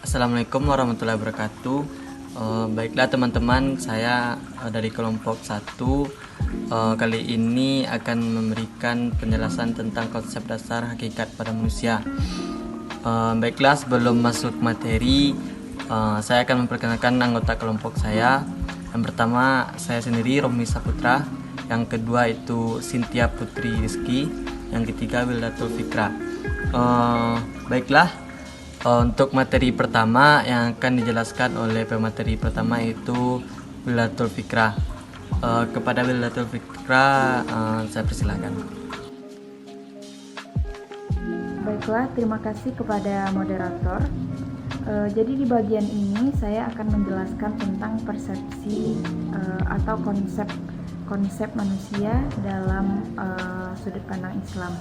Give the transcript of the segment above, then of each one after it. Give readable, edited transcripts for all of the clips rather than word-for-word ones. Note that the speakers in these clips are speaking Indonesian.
Assalamualaikum warahmatullahi wabarakatuh. Baiklah teman-teman, saya dari kelompok 1 kali ini akan memberikan penjelasan tentang konsep dasar hakikat pada manusia. Baiklah, sebelum masuk materi, saya akan memperkenalkan anggota kelompok saya. Yang pertama, saya sendiri, Romi Saputra. Yang kedua itu Cynthia Putri Rizky. Yang ketiga Wildatul Fikra. Baiklah, untuk materi pertama yang akan dijelaskan oleh pemateri pertama itu Wildatul Fikra. Kepada Wildatul Fikra, saya persilakan. Baiklah, terima kasih kepada moderator. Jadi di bagian ini saya akan menjelaskan tentang persepsi atau konsep manusia dalam sudut pandang Islam.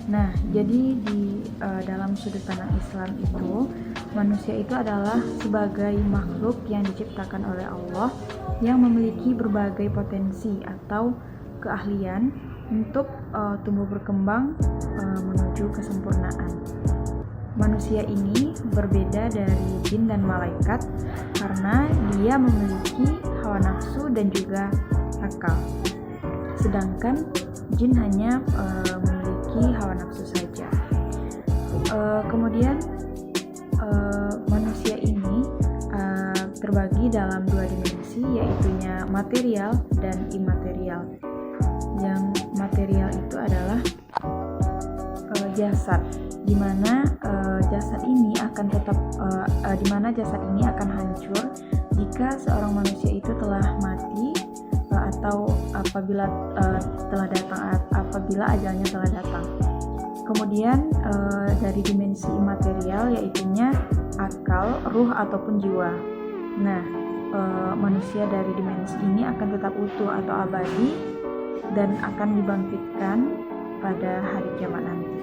Nah, jadi di dalam sudut pandang Islam itu, manusia itu adalah sebagai makhluk yang diciptakan oleh Allah yang memiliki berbagai potensi atau keahlian untuk tumbuh berkembang menuju kesempurnaan. Manusia ini berbeda dari jin dan malaikat karena dia memiliki hawa nafsu dan juga akal. Sedangkan jin hanya memiliki hawa nafsu saja. Kemudian manusia ini terbagi dalam 2 dimensi, yaitunya material dan imaterial. Yang material itu adalah jasad, di mana jasad ini akan hancur jika seorang manusia itu telah mati atau apabila ajalnya telah datang. Kemudian dari dimensi imaterial, yaitunya akal, ruh ataupun jiwa. Nah, manusia dari dimensi ini akan tetap utuh atau abadi dan akan dibangkitkan pada hari kiamat nanti.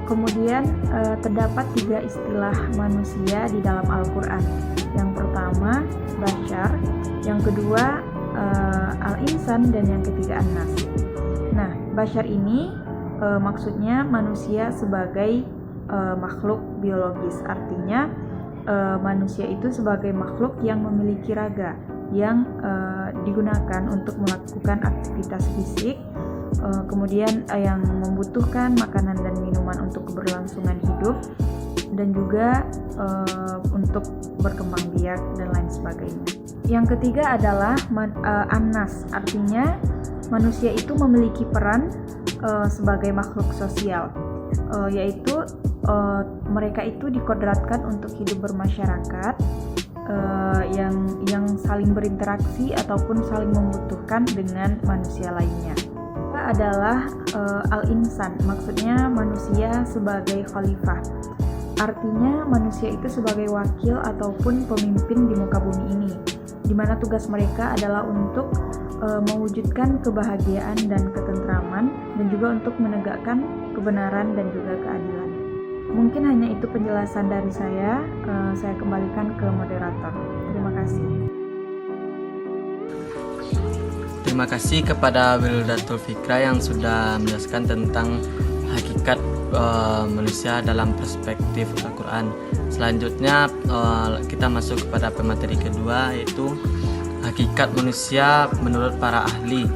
Kemudian terdapat 3 istilah manusia di dalam Al-Quran. Yang pertama Bashar, yang kedua Al-Insan, dan yang ketiga An-Nas. Nah, Bashar ini maksudnya manusia sebagai makhluk biologis. Artinya manusia itu sebagai makhluk yang memiliki raga yang digunakan untuk melakukan aktivitas fisik, kemudian yang membutuhkan makanan dan minuman untuk keberlangsungan hidup, dan juga untuk berkembang biak dan lain sebagainya. Yang ketiga adalah An-Nas, artinya manusia itu memiliki peran sebagai makhluk sosial, yaitu mereka itu dikodratkan untuk hidup bermasyarakat, yang saling berinteraksi ataupun saling membutuhkan dengan manusia lainnya. Adalah Al-Insan, maksudnya manusia sebagai khalifah. Artinya manusia itu sebagai wakil ataupun pemimpin di muka bumi ini, di mana tugas mereka adalah untuk mewujudkan kebahagiaan dan ketentraman, dan juga untuk menegakkan kebenaran dan juga keadilan. Mungkin hanya itu penjelasan dari saya kembalikan ke moderator. Terima kasih. Terima kasih kepada Wildatul Fikra yang sudah menjelaskan tentang hakikat manusia dalam perspektif Al-Quran. Selanjutnya kita masuk kepada pemateri kedua, yaitu hakikat manusia menurut para ahli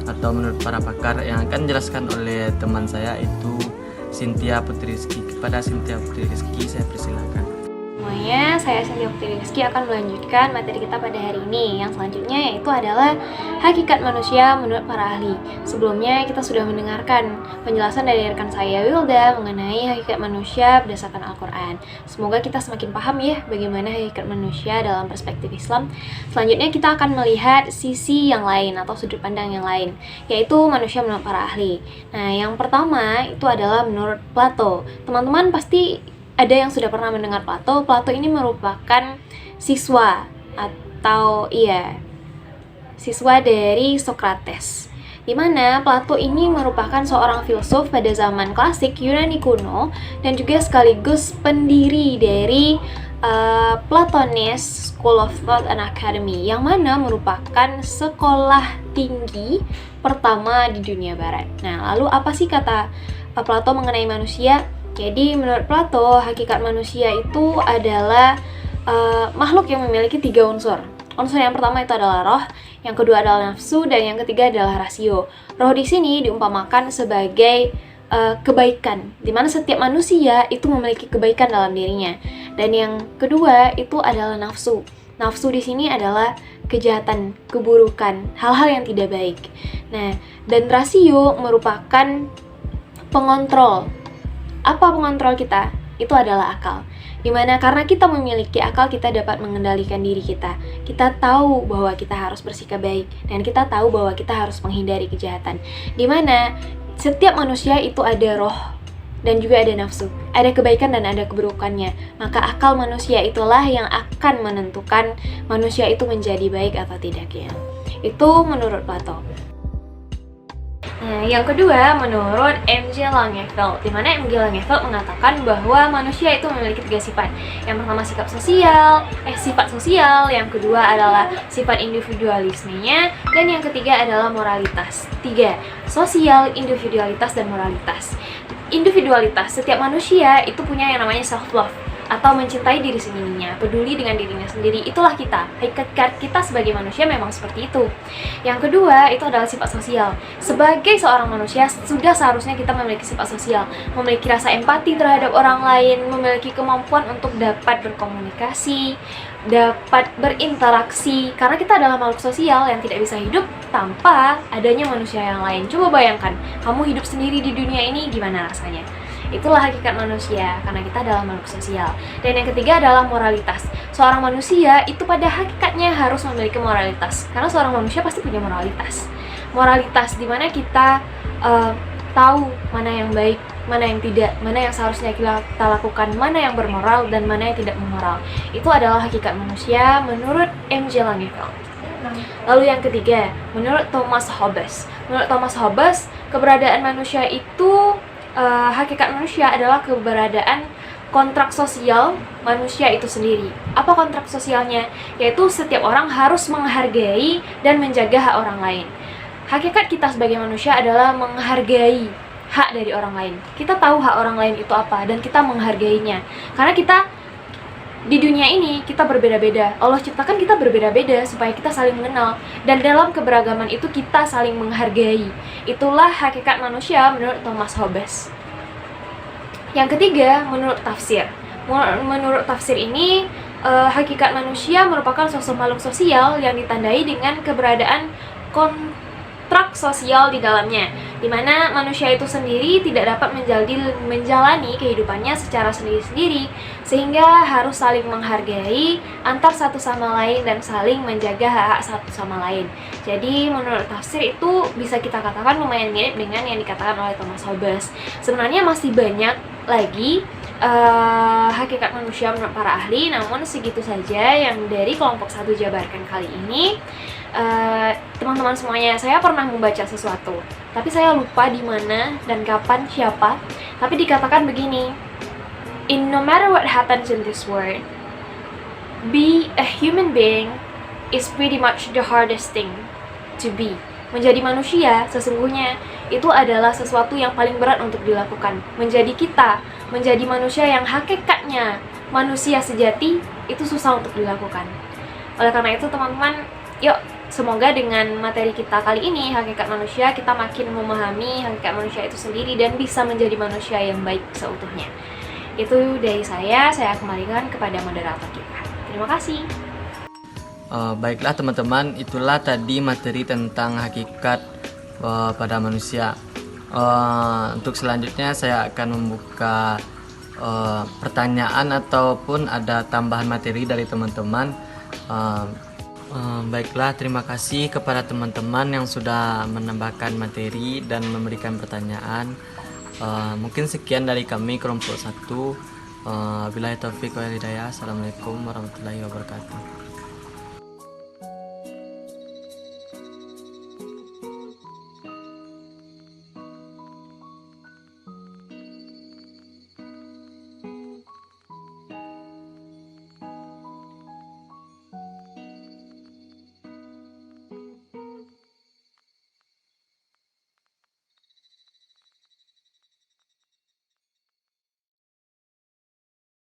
atau menurut para pakar, yang akan dijelaskan oleh teman saya itu Cynthia Putri Rizky. Kepada Cynthia Putri Rizky, saya persilakan. Semuanya, saya Cynthia Putri Rizky akan melanjutkan materi kita pada hari ini. Yang selanjutnya yaitu adalah hakikat manusia menurut para ahli. Sebelumnya kita sudah mendengarkan penjelasan dari rekan saya Wilda mengenai hakikat manusia berdasarkan Al-Quran. Semoga kita semakin paham ya bagaimana hakikat manusia dalam perspektif Islam. Selanjutnya kita akan melihat sisi yang lain atau sudut pandang yang lain, yaitu manusia menurut para ahli. Nah, yang pertama itu adalah menurut Plato. Teman-teman pasti ada yang sudah pernah mendengar Plato. Plato ini merupakan siswa dari Socrates. Di mana Plato ini merupakan seorang filsuf pada zaman klasik Yunani kuno dan juga sekaligus pendiri dari Platonis School of Thought and Academy, yang mana merupakan sekolah tinggi pertama di dunia barat. Nah, lalu apa sih kata Plato mengenai manusia? Jadi menurut Plato, hakikat manusia itu adalah makhluk yang memiliki 3 unsur. Unsur yang pertama itu adalah roh, yang kedua adalah nafsu, dan yang ketiga adalah rasio. Roh di sini diumpamakan sebagai kebaikan, di mana setiap manusia itu memiliki kebaikan dalam dirinya. Dan yang kedua itu adalah nafsu. Nafsu di sini adalah kejahatan, keburukan, hal-hal yang tidak baik. Nah, dan rasio merupakan pengontrol. Apa pengontrol kita? Itu adalah akal. Dimana karena kita memiliki akal, kita dapat mengendalikan diri kita. Kita tahu bahwa kita harus bersikap baik, dan kita tahu bahwa kita harus menghindari kejahatan. Dimana setiap manusia itu ada roh dan juga ada nafsu, ada kebaikan dan ada keburukannya. Maka akal manusia itulah yang akan menentukan manusia itu menjadi baik atau tidak ya. Itu menurut Plato. Nah, yang kedua menurut M.J. Langeveld, di mana M.J. Langeveld mengatakan bahwa manusia itu memiliki 3 sifat. Yang pertama sifat sosial, yang kedua adalah sifat individualismenya, dan yang ketiga adalah moralitas. 3, sosial, individualitas, dan moralitas. Individualitas, setiap manusia itu punya yang namanya self-love, atau mencintai diri sendirinya, peduli dengan dirinya sendiri. Itulah kita. Hakikat kita sebagai manusia memang seperti itu. Yang kedua itu adalah sifat sosial. Sebagai seorang manusia sudah seharusnya kita memiliki sifat sosial, memiliki rasa empati terhadap orang lain, memiliki kemampuan untuk dapat berkomunikasi, dapat berinteraksi, karena kita adalah makhluk sosial yang tidak bisa hidup tanpa adanya manusia yang lain. Coba bayangkan, kamu hidup sendiri di dunia ini, gimana rasanya? Itulah hakikat manusia, karena kita adalah makhluk sosial. Dan yang ketiga adalah moralitas. Seorang manusia itu pada hakikatnya harus memiliki moralitas, karena seorang manusia pasti punya moralitas. Moralitas dimana kita tahu mana yang baik, mana yang tidak, mana yang seharusnya kita lakukan, mana yang bermoral dan mana yang tidak bermoral. Itu adalah hakikat manusia menurut M.J. Langeveld. Lalu yang ketiga, menurut Thomas Hobbes. Menurut Thomas Hobbes, keberadaan manusia itu hakikat manusia adalah keberadaan kontrak sosial manusia itu sendiri. Apa kontrak sosialnya? Yaitu setiap orang harus menghargai dan menjaga hak orang lain. Hakikat kita sebagai manusia adalah menghargai hak dari orang lain. Kita tahu hak orang lain itu apa dan kita menghargainya. Karena kita di dunia ini kita berbeda-beda. Allah ciptakan kita berbeda-beda supaya kita saling mengenal, dan dalam keberagaman itu kita saling menghargai. Itulah hakikat manusia menurut Thomas Hobbes. Yang ketiga, menurut tafsir. Menurut tafsir ini, hakikat manusia merupakan sosok makhluk sosial yang ditandai dengan keberadaan kontrak sosial di dalamnya, di mana manusia itu sendiri tidak dapat menjalani kehidupannya secara sendiri-sendiri, sehingga harus saling menghargai antar satu sama lain dan saling menjaga hak-hak satu sama lain. Jadi menurut tafsir itu bisa kita katakan lumayan mirip dengan yang dikatakan oleh Thomas Hobbes. Sebenarnya masih banyak lagi hakikat manusia menurut para ahli, namun segitu saja yang dari kelompok 1 jabarkan kali ini. Teman-teman semuanya, saya pernah membaca sesuatu, tapi saya lupa di mana dan kapan, siapa. Tapi dikatakan begini, no matter what happens in this world, be a human being is pretty much the hardest thing to be. Menjadi manusia sesungguhnya itu adalah sesuatu yang paling berat untuk dilakukan. Menjadi manusia yang hakikatnya manusia sejati itu susah untuk dilakukan. Oleh karena itu teman-teman, yuk semoga dengan materi kita kali ini, hakikat manusia, kita makin memahami hakikat manusia itu sendiri dan bisa menjadi manusia yang baik seutuhnya. Itu dari saya kembalikan kepada moderator kita. Terima kasih. Baiklah teman-teman, itulah tadi materi tentang hakikat pada manusia. Untuk selanjutnya saya akan membuka pertanyaan ataupun ada tambahan materi dari teman-teman. Baiklah, terima kasih kepada teman-teman yang sudah menambahkan materi dan memberikan pertanyaan. Mungkin sekian dari kami kelompok 1. Billahi taufiq wal hidayah. Assalamualaikum warahmatullahi wabarakatuh.